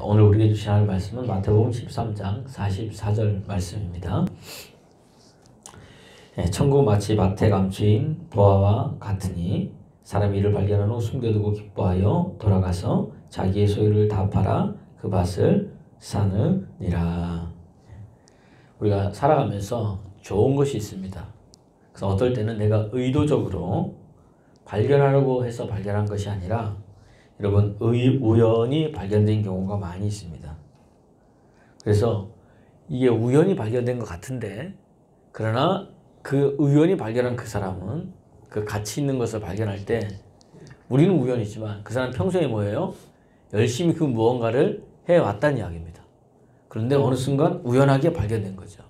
오늘 우리에게 주신 하나님의 말씀은 마태복음 13장 44절 말씀입니다. 천국 마치 밭에 감추인 보화와 같으니 사람이 이를 발견한 후 숨겨두고 기뻐하여 돌아가서 자기의 소유를 다 팔아 그 밭을 사느니라. 우리가 살아가면서 좋은 것이 있습니다. 그래서 어떨 때는 내가 의도적으로 발견하려고 해서 발견한 것이 아니라 여러분 우연히 발견된 경우가 많이 있습니다. 그래서 이게 우연히 발견된 것 같은데, 그러나 그 우연히 발견한 그 사람은 그 가치 있는 것을 발견할 때 우리는 우연이지만 그 사람 평소에 뭐예요? 열심히 그 무언가를 해왔다는 이야기입니다. 그런데 어느 순간 우연하게 발견된 거죠.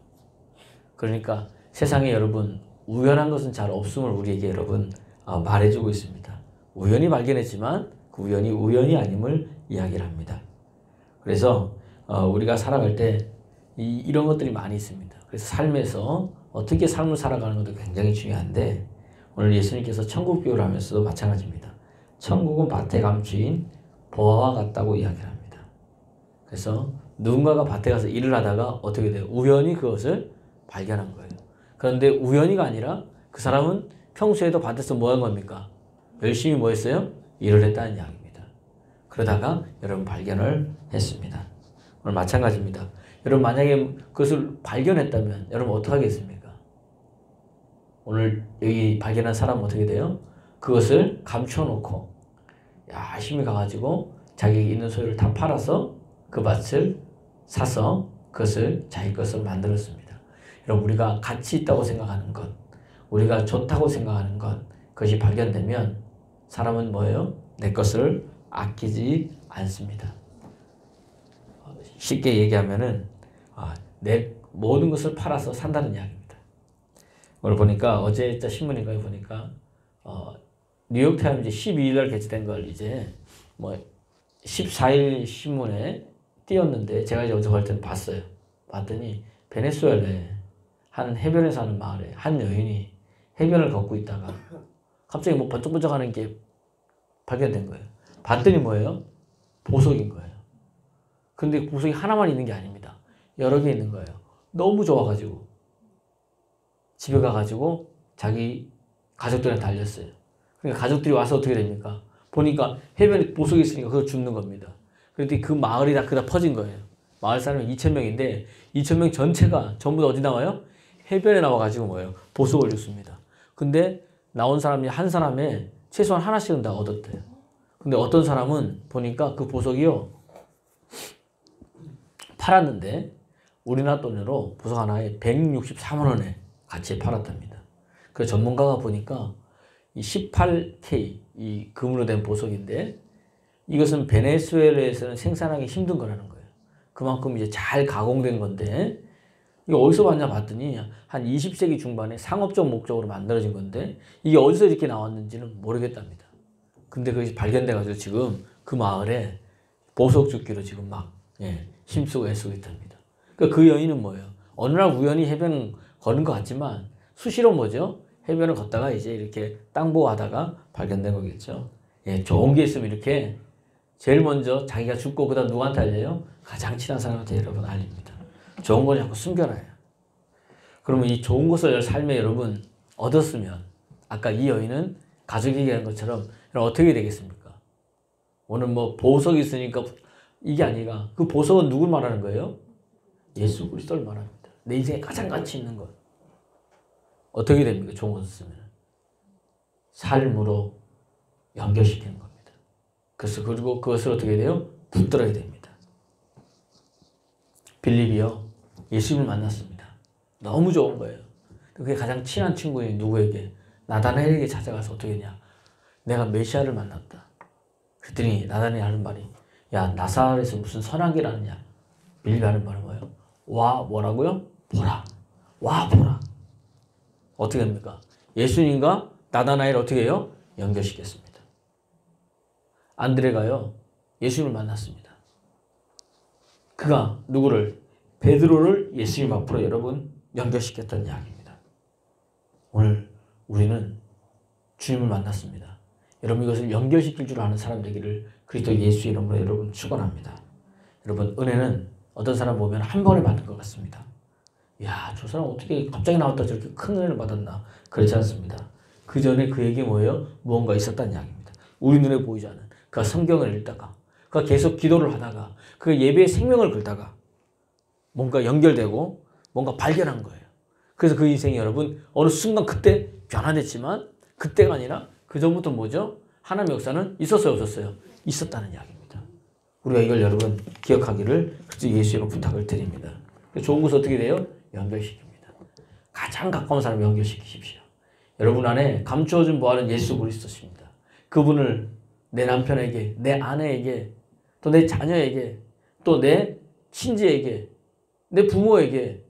그러니까 세상에 여러분 우연한 것은 잘 없음을 우리에게 여러분 말해주고 있습니다. 우연히 발견했지만 그 우연이 우연이 아님을 이야기를 합니다. 그래서 우리가 살아갈 때 이런 것들이 많이 있습니다. 그래서 삶에서 어떻게 삶을 살아가는 것도 굉장히 중요한데, 오늘 예수님께서 천국 비유를 하면서도 마찬가지입니다. 천국은 밭에 감추인 보화와 같다고 이야기를 합니다. 그래서 누군가가 밭에 가서 일을 하다가 어떻게 돼요? 우연히 그것을 발견한 거예요. 그런데 우연히가 아니라 그 사람은 평소에도 밭에서 뭐 한 겁니까? 열심히 뭐 했어요? 일을 했다는 이야기입니다. 그러다가 여러분 발견을 했습니다. 오늘 마찬가지입니다. 여러분 만약에 그것을 발견했다면 여러분 어떻게 하겠습니까? 오늘 여기 발견한 사람은 어떻게 돼요? 그것을 감춰놓고 열심히 가가지고 자기 있는 소유를 다 팔아서 그 밭을 사서 그것을 자기 것으로 만들었습니다. 여러분 우리가 가치 있다고 생각하는 것, 우리가 좋다고 생각하는 것, 그것이 발견되면 사람은 뭐예요? 내 것을 아끼지 않습니다. 쉽게 얘기하면은 내 모든 것을 팔아서 산다는 이야기입니다. 오늘 보니까 어제 신문인가요? 보니까 뉴욕타임즈 12일 날 게재된 걸 이제 14일 신문에 띄었는데 제가 이제 어제 볼 때는 봤어요. 봤더니 베네수엘라에 한 해변에 사는 마을에 한 여인이 해변을 걷고 있다가 갑자기 뭐 번쩍번쩍 하는 게 발견된 거예요. 봤더니 뭐예요? 보석인 거예요. 근데 보석이 하나만 있는 게 아닙니다. 여러 개 있는 거예요. 너무 좋아가지고 집에 가가지고 자기 가족들한테 알렸어요. 그러니까 가족들이 와서 어떻게 됩니까? 보니까 해변에 보석이 있으니까 그걸 줍는 겁니다. 그랬더니 그 마을이 다 그다 퍼진 거예요. 마을 사람이 2,000명인데 2,000명 전체가 전부 다 어디 나와요? 해변에 나와가지고 뭐예요? 보석을 줬습니다. 근데 나온 사람이 한 사람에 최소한 하나씩은 다 얻었대요. 근데 어떤 사람은 보니까 그 보석이요, 팔았는데 우리나라 돈으로 보석 하나에 164만 원에 같이 팔았답니다. 그 전문가가 보니까 이 18K 이 금으로 된 보석인데 이것은 베네수엘라에서는 생산하기 힘든 거라는 거예요. 그만큼 이제 잘 가공된 건데 이게 어디서 봤냐 봤더니 한 20세기 중반에 상업적 목적으로 만들어진 건데 이게 어디서 이렇게 나왔는지는 모르겠답니다. 근데 그것이 발견돼가지고 지금 그 마을에 보석 줍기로 지금 막 힘쓰고 애쓰고 있답니다. 그러니까 그 여인은 뭐예요? 어느 날 우연히 해변 걷는 것 같지만 수시로 뭐죠? 해변을 걷다가 이제 이렇게 땅 보고 하다가 발견된 거겠죠. 좋은 게 있으면 이렇게 제일 먼저 자기가 죽고 그다음 누구한테 알려요? 가장 친한 사람한테 여러분 알립니다. 좋은 걸 자꾸 숨겨놔요. 그러면 이 좋은 것을 삶에 여러분 얻었으면 아까 이 여인은 가족이 얘기한 것처럼 어떻게 되겠습니까? 오늘 뭐 보석이 있으니까 이게 아니라 그 보석은 누굴 말하는 거예요? 예수 그리스도를 말합니다. 내 인생에 가장 가치 있는 것. 어떻게 됩니까? 좋은 것을 쓰면 삶으로 연결시키는 겁니다. 그래서 그리고 그것을 어떻게 돼요? 붙들어야 됩니다. 빌립이요, 예수님을 만났습니다. 너무 좋은 거예요. 그게 가장 친한 친구인 누구에게? 나다나엘에게 찾아가서 어떻게 했냐? 내가 메시아를 만났다. 그랬더니 나다나엘이 하는 말이, 야 나사렛에서 무슨 선하기를 하느냐? 빌립이 하는 말은 뭐예요? 와 뭐라고요? 보라. 와 보라. 어떻게 합니까? 예수님과 나다나엘을 어떻게 해요? 연결시켰습니다. 안드레가요, 예수님을 만났습니다. 그가 누구를? 베드로를 예수님 앞으로 여러분 연결시켰던 이야기입니다. 오늘 우리는 주님을 만났습니다. 여러분 이것을 연결시킬 줄 아는 사람 되기를 그리스도 예수의 이름으로 여러분 축원합니다. 여러분 은혜는 어떤 사람 보면 한 번에 받는 것 같습니다. 야, 저 사람 어떻게 갑자기 나왔다 저렇게 큰 은혜를 받았나? 그렇지 않습니다. 그 전에 그에게 뭐예요? 무언가 있었다는 이야기입니다. 우리 눈에 보이지 않는 그가 성경을 읽다가 그가 계속 기도를 하다가 그 예배의 생명을 걸다가 뭔가 연결되고 뭔가 발견한 거예요. 그래서 그 인생이 여러분 어느 순간 그때 변화됐지만 그때가 아니라 그 전부터 뭐죠? 하나님의 역사는 있었어요, 없었어요? 있었다는 이야기입니다. 우리가 이걸 여러분 기억하기를 예수로 부탁을 드립니다. 좋은 것은 어떻게 돼요? 연결시킵니다. 가장 가까운 사람 연결시키십시오. 여러분 안에 감추어진 보화는 예수 그리스도십니다. 그분을 내 남편에게, 내 아내에게, 또 내 자녀에게, 또 내 친지에게, 내 부모에게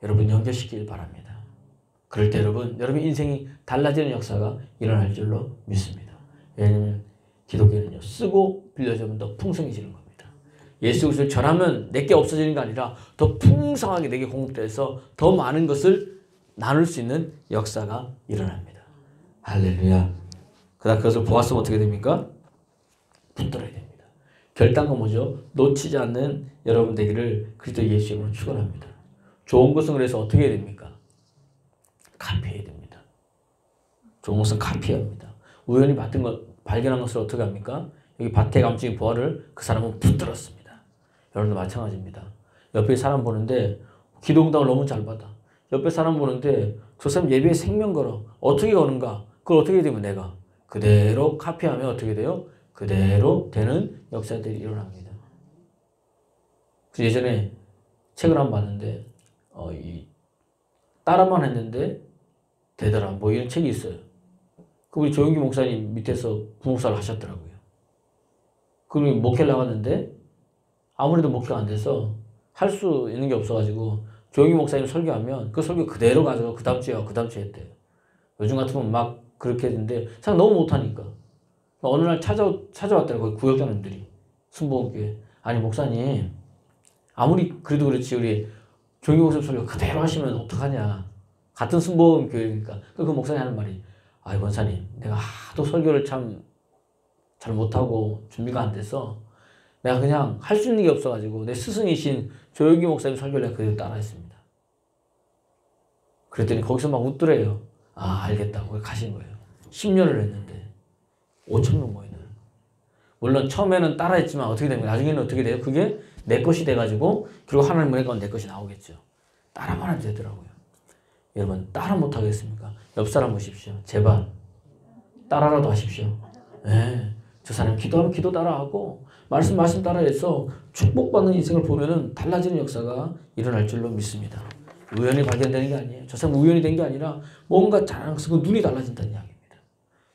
여러분 연결시키길 바랍니다. 그럴 때 여러분 인생이 달라지는 역사가 일어날 줄로 믿습니다. 왜냐하면 기독교는요, 쓰고 빌려주면 더 풍성해지는 겁니다. 예수 그리스도를 전하면 내게 없어지는 게 아니라 더 풍성하게 내게 공급돼서 더 많은 것을 나눌 수 있는 역사가 일어납니다. 할렐루야. 그다음 그것을 보았으면 어떻게 됩니까? 붙들어야 됩니다. 결단과 뭐죠? 놓치지 않는 여러분 되기를 그리스도 예수 이름으로 축원합니다. 좋은 것은 그래서 어떻게 해야 됩니까? 카피해야 됩니다. 좋은 것은 카피해야 합니다. 우연히 발견한 것을 어떻게 합니까? 여기 밭에 감추인 보화를 그 사람은 붙들었습니다. 여러분도 마찬가지입니다. 옆에 사람 보는데 기도응답을 너무 잘 받아. 옆에 사람 보는데 저 사람 예배에 생명 걸어. 어떻게 거는가? 그걸 어떻게 되면 내가 그대로 카피하면 어떻게 돼요? 그대로 되는 역사들이 일어납니다. 예전에 책을 한번 봤는데 따라만 했는데 되더라. 뭐 이런 책이 있어요. 우리 조영기 목사님 밑에서 부목사를 하셨더라고요. 그리고 목회를 나갔는데 아무래도 목회가 안 돼서 할 수 있는 게 없어가지고 조영기 목사님 설교하면 그 설교 그대로 가져가 그 다음 주에 하고 그 다음 주에 했대요. 요즘 같으면 막 그렇게 했는데 참 너무 못하니까 어느 날 찾아왔더라고요. 구역장님들이 순복음교회. 아니 목사님 아무리 그래도 그렇지 우리 조영기 목사님 설교 그대로 하시면 어떡하냐. 같은 순복음교회니까. 그 목사님 하는 말이 아이 권사님 내가 하도 설교를 참 잘 못하고 준비가 안 돼서 내가 그냥 할 수 있는 게 없어가지고 내 스승이신 조영기 목사님 설교를 내가 그대로 따라했습니다. 그랬더니 거기서 막 웃더래요. 아 알겠다고 가신 거예요. 10년을 했는데 5,000명 모이는. 물론 처음에는 따라했지만 어떻게 됩니까? 나중에는 어떻게 돼요? 그게 내 것이 돼가지고 그리고 하나님 은혜 가운데 내 것이 나오겠죠. 따라만 하면 되더라고요. 여러분 따라 못하겠습니까? 옆 사람 보십시오. 제발 따라라도 하십시오. 네. 저 사람 기도하면 기도 따라하고 말씀 따라해서 축복받는 인생을 보면은 달라지는 역사가 일어날 줄로 믿습니다. 우연히 발견되는 게 아니에요. 저 사람 우연히 된 게 아니라 뭔가 자랑스럽고 눈이 달라진다는 이야기입니다.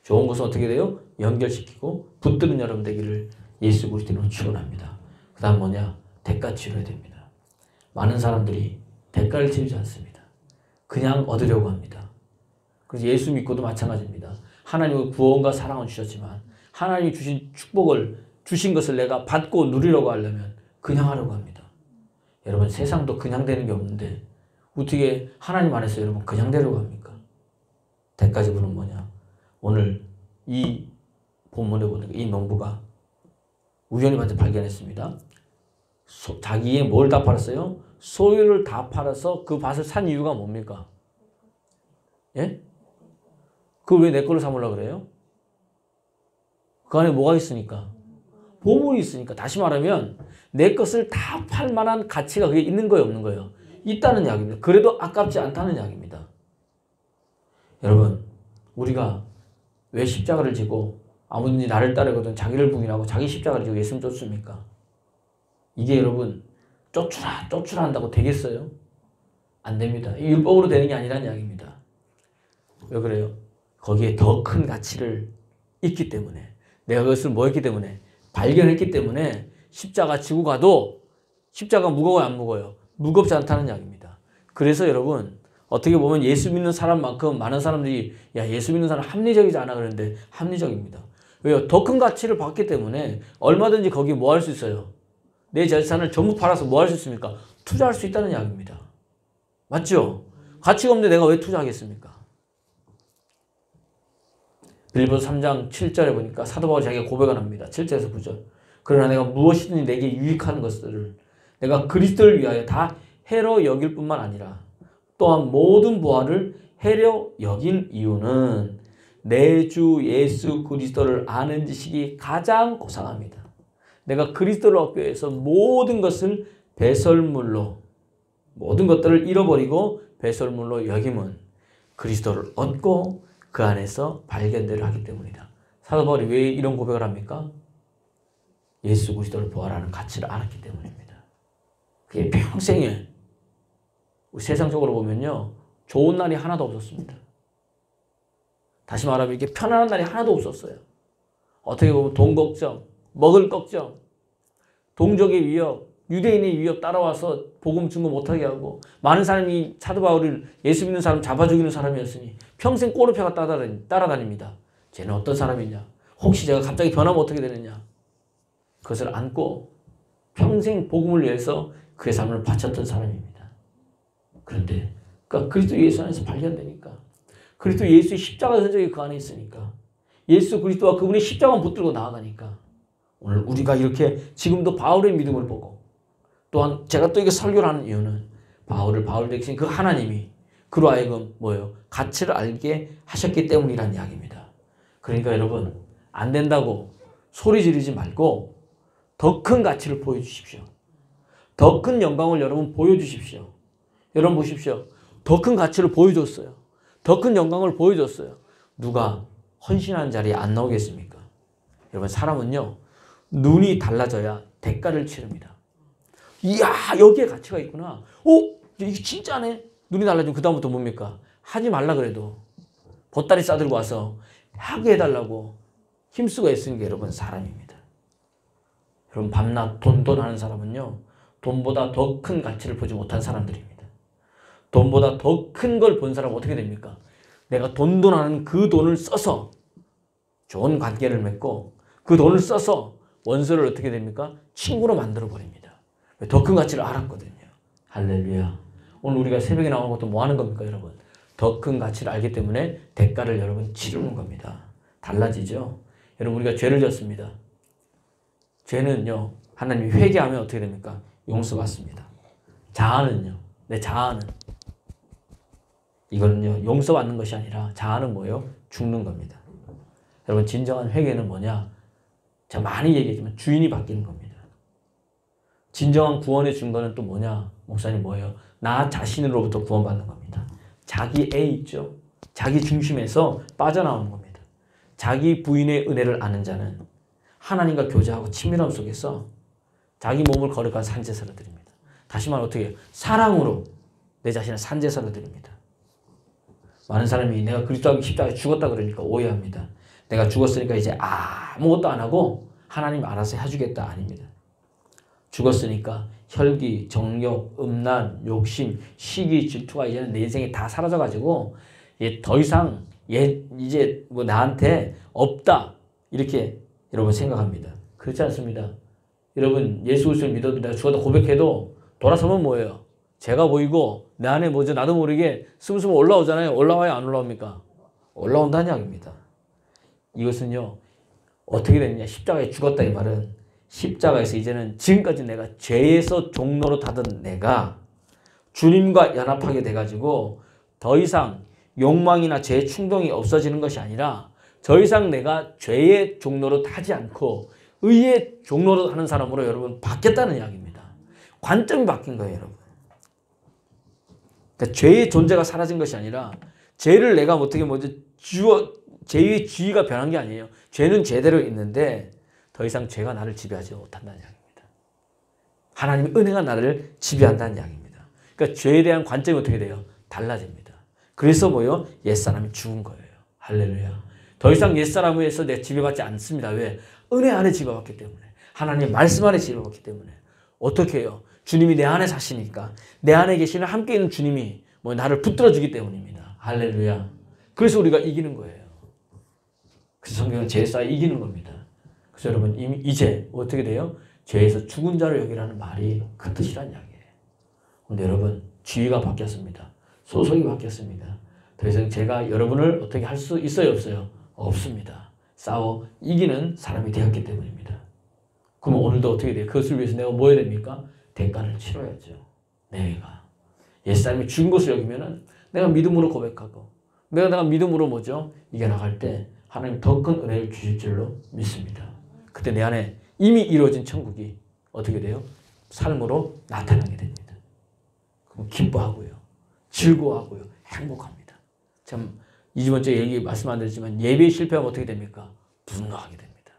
좋은 것은 어떻게 돼요? 연결시키고 붙드는 여러분 되기를 예수 그리스도로 축원합니다. 그 다음 뭐냐? 대가 치러야 됩니다. 많은 사람들이 대가를 치르지 않습니다. 그냥 얻으려고 합니다. 그래서 예수 믿고도 마찬가지입니다. 하나님의 구원과 사랑을 주셨지만 하나님이 주신 축복을 주신 것을 내가 받고 누리려고 하려면 그냥 하려고 합니다. 여러분 세상도 그냥 되는 게 없는데 어떻게 하나님 안에서 여러분 그냥 되려고 합니까? 대가 지불은 뭐냐? 오늘 이 본문에 보니까 이 농부가 우연히 발견했습니다. 자기의 뭘 다 팔았어요? 소유를 다 팔아서 그 밭을 산 이유가 뭡니까? 예? 그걸 왜 내 걸로 삼으려고 그래요? 그 안에 뭐가 있으니까? 보물이 있으니까. 다시 말하면 내 것을 다 팔 만한 가치가 그게 있는 거예요, 없는 거예요? 있다는 이야기입니다. 그래도 아깝지 않다는 이야기입니다. 여러분 우리가 왜 십자가를 지고 아무든지 나를 따르거든 자기를 부인하고 자기 십자가를 지고 예수님 쫓습니까? 이게 여러분 쫓으라 한다고 되겠어요? 안 됩니다. 율법으로 되는 게 아니라는 이야기입니다. 왜 그래요? 거기에 더 큰 가치를 있기 때문에 내가 그것을 뭐 했기 때문에 발견했기 때문에 십자가 지고 가도 십자가 무거워요 안 무거워요? 무겁지 않다는 이야기입니다. 그래서 여러분 어떻게 보면 예수 믿는 사람만큼 많은 사람들이 야 예수 믿는 사람 합리적이지 않아 그러는데 합리적입니다. 왜요? 더 큰 가치를 받기 때문에 얼마든지 거기 뭐 할 수 있어요? 내 재산을 전부 팔아서 뭐 할 수 있습니까? 투자할 수 있다는 이야기입니다. 맞죠? 가치가 없는데 내가 왜 투자하겠습니까? 빌립보서 3장 7절에 보니까 사도 바울이 자기가 고백을 합니다. 7절에서 9절. 그러나 내가 무엇이든지 내게 유익한 것들을 내가 그리스도를 위하여 다 해로 여길 뿐만 아니라 또한 모든 부활을 해로 여긴 이유는 내 주 예수 그리스도를 아는 지식이 가장 고상합니다. 내가 그리스도를 얻기 위해서 모든 것을 배설물로 모든 것들을 잃어버리고 배설물로 여김은 그리스도를 얻고 그 안에서 발견되려 하기 때문이다. 사도 바울이 왜 이런 고백을 합니까? 예수 그리스도를 부활하는 가치를 알았기 때문입니다. 그게 평생에 세상적으로 보면요. 좋은 날이 하나도 없었습니다. 다시 말하면 이게 편안한 날이 하나도 없었어요. 어떻게 보면 돈 걱정, 먹을 걱정, 동족의 위협, 유대인의 위협 따라와서 복음 증거 못하게 하고 많은 사람이 사도 바울을 예수 믿는 사람 잡아 죽이는 사람이었으니 평생 꼬르표가 따라다닙니다. 쟤는 어떤 사람이냐? 혹시 제가 갑자기 변하면 어떻게 되느냐? 그것을 안고 평생 복음을 위해서 그의 삶을 바쳤던 사람입니다. 그런데 그러니까 그리스도 예수 안에서 발견되니까 그리스도 예수의 십자가 흔적이 그 안에 있으니까 예수 그리스도와 그분의 십자가만 붙들고 나아가니까 오늘 우리가 이렇게 지금도 바울의 믿음을 보고 또한 제가 또 이게 설교를 하는 이유는 바울을 바울 대신 그 하나님이 그로 하여금 뭐예요? 가치를 알게 하셨기 때문이라는 이야기입니다. 그러니까 여러분 안 된다고 소리 지르지 말고 더 큰 가치를 보여주십시오. 더 큰 영광을 여러분 보여주십시오. 여러분 보십시오. 더 큰 가치를 보여줬어요. 더 큰 영광을 보여줬어요. 누가 헌신하는 자리에 안 나오겠습니까? 여러분 사람은요. 눈이 달라져야 대가를 치릅니다. 이야 여기에 가치가 있구나. 이게 진짜네. 눈이 달라지면 그 다음부터 뭡니까? 하지 말라 그래도 보따리 싸들고 와서 하게 해달라고 힘쓰고 애쓰는 게 여러분 사람입니다. 여러분 밤낮 돈하는 사람은요. 돈보다 더 큰 가치를 보지 못한 사람들입니다. 돈보다 더 큰 걸 본 사람은 어떻게 됩니까? 내가 돈하는 그 돈을 써서 좋은 관계를 맺고 그 돈을 써서 원수를 어떻게 됩니까? 친구로 만들어버립니다. 더 큰 가치를 알았거든요. 할렐루야. 오늘 우리가 새벽에 나오는 것도 뭐 하는 겁니까 여러분? 더 큰 가치를 알기 때문에 대가를 여러분 치르는 겁니다. 달라지죠? 여러분 우리가 죄를 졌습니다. 죄는요. 하나님이 회개하면 어떻게 됩니까? 용서받습니다. 자아는요. 내 자아는 이거는요. 용서받는 것이 아니라 자아는 뭐예요? 죽는 겁니다. 여러분 진정한 회개는 뭐냐? 제가 많이 얘기했지만 주인이 바뀌는 겁니다. 진정한 구원의 증거는 또 뭐냐? 목사님 뭐예요? 나 자신으로부터 구원받는 겁니다. 자기 애 있죠? 자기 중심에서 빠져나오는 겁니다. 자기 부인의 은혜를 아는 자는 하나님과 교제하고 친밀함 속에서 자기 몸을 거룩한 산제사로 드립니다. 다시 말하면 어떻게 해요? 사랑으로 내 자신을 산제사로 드립니다. 많은 사람이 내가 그리스도하고 십자가에 죽었다 그러니까 오해합니다. 내가 죽었으니까 이제 아무것도 안 하고 하나님 알아서 해주겠다 아닙니다. 죽었으니까 혈기, 정욕, 음란, 욕심, 시기, 질투가 이제는 내 인생에 다 사라져가지고 더 이상 이제 뭐 나한테 없다 이렇게 여러분 생각합니다. 그렇지 않습니다. 여러분 예수 그리스도를 믿어도 내가 죽었다 고백해도 돌아서면 뭐예요? 죄가 보이고 내 안에 뭐죠? 나도 모르게 스물스물 올라오잖아요. 올라와야 안 올라옵니까? 올라온다는 이야기입니다. 이것은요. 어떻게 됐냐? 십자가에 죽었다 이 말은 십자가에서 이제는 지금까지 내가 죄에서 종로로 타던 내가 주님과 연합하게 돼가지고 더 이상 욕망이나 죄의 충동이 없어지는 것이 아니라 더 이상 내가 죄의 종로로 타지 않고 의의 종로로 하는 사람으로 여러분 바뀌었다는 이야기입니다. 관점이 바뀐 거예요, 여러분. 그러니까 죄의 존재가 사라진 것이 아니라 죄를 내가 어떻게 죄의 주의가 변한 게 아니에요. 죄는 죄대로 있는데 더 이상 죄가 나를 지배하지 못한다는 이야기입니다. 하나님의 은혜가 나를 지배한다는 이야기입니다. 그러니까 죄에 대한 관점이 어떻게 돼요? 달라집니다. 그래서 뭐요? 옛사람이 죽은 거예요. 할렐루야. 더 이상 옛사람에서 내 지배받지 않습니다. 왜? 은혜 안에 지배받기 때문에. 하나님의 말씀 안에 지배받기 때문에. 어떻게 해요? 주님이 내 안에 사시니까 내 안에 계시는 함께 있는 주님이 나를 붙들어주기 때문입니다. 할렐루야. 그래서 우리가 이기는 거예요. 그래서 성경은 죄에 쌓여 이기는 겁니다. 그래서 여러분 이제 어떻게 돼요? 죄에서 죽은 자를 여기라는 말이 그 뜻이란 이야기예요. 근데 여러분 지위가 바뀌었습니다. 소속이 바뀌었습니다. 더 이상 제가 여러분을 어떻게 할 수 있어요? 없어요? 없습니다. 싸워 이기는 사람이 되었기 때문입니다. 그럼 오늘도 어떻게 돼요? 그것을 위해서 내가 뭐 해야 됩니까? 대가를 치러야죠. 내가 옛사람이 죽은 것을 여기면은 내가 믿음으로 고백하고 내가 믿음으로 뭐죠? 이겨나갈 때 하나님 더 큰 은혜를 주실 줄로 믿습니다. 그때 내 안에 이미 이루어진 천국이 어떻게 돼요? 삶으로 나타나게 됩니다. 그럼 기뻐하고요. 즐거워하고요. 행복합니다. 참 20번째 얘기 말씀 안 드렸지만 예배에 실패하면 어떻게 됩니까? 분노하게 됩니다.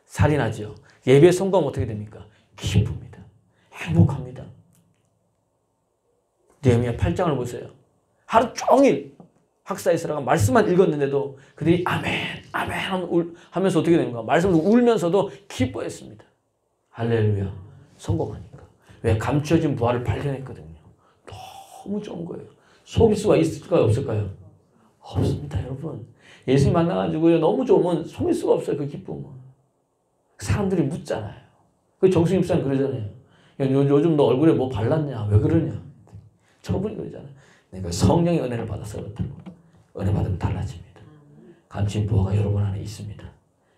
살인하죠. 예배에 성공하면 어떻게 됩니까? 기쁩니다. 행복합니다. 느헤미야 8장을 보세요. 하루 종일 학사에서라가 말씀만 읽었는데도 그들이 아멘, 아멘 하면서 어떻게 되는가? 말씀을 울면서도 기뻐했습니다. 할렐루야. 성공하니까. 왜? 감추어진 부활을 발견했거든요. 너무 좋은 거예요. 속일 수가 있을까요? 없을까요? 없습니다, 여러분. 예수님 만나가지고요. 너무 좋으면 속일 수가 없어요, 그 기쁨은. 사람들이 묻잖아요. 그 정수님 목사님 그러잖아요. 요즘 너 얼굴에 뭐 발랐냐? 왜 그러냐? 저분이 그러잖아요. 내가 성령의 은혜를 받아서 그렇다고. 은혜 받으면 달라집니다. 감추인 부활가 여러분 안에 있습니다.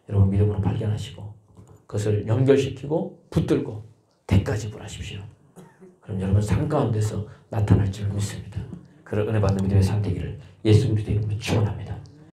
여러분 믿음으로 발견하시고 그것을 연결시키고 붙들고 대가 지불하십시오. 그럼 여러분 삶 가운데서 나타날 줄 믿습니다. 그런 은혜 받는 믿음의 삶 되기를 예수 그리스도의 이름으로 축원합니다.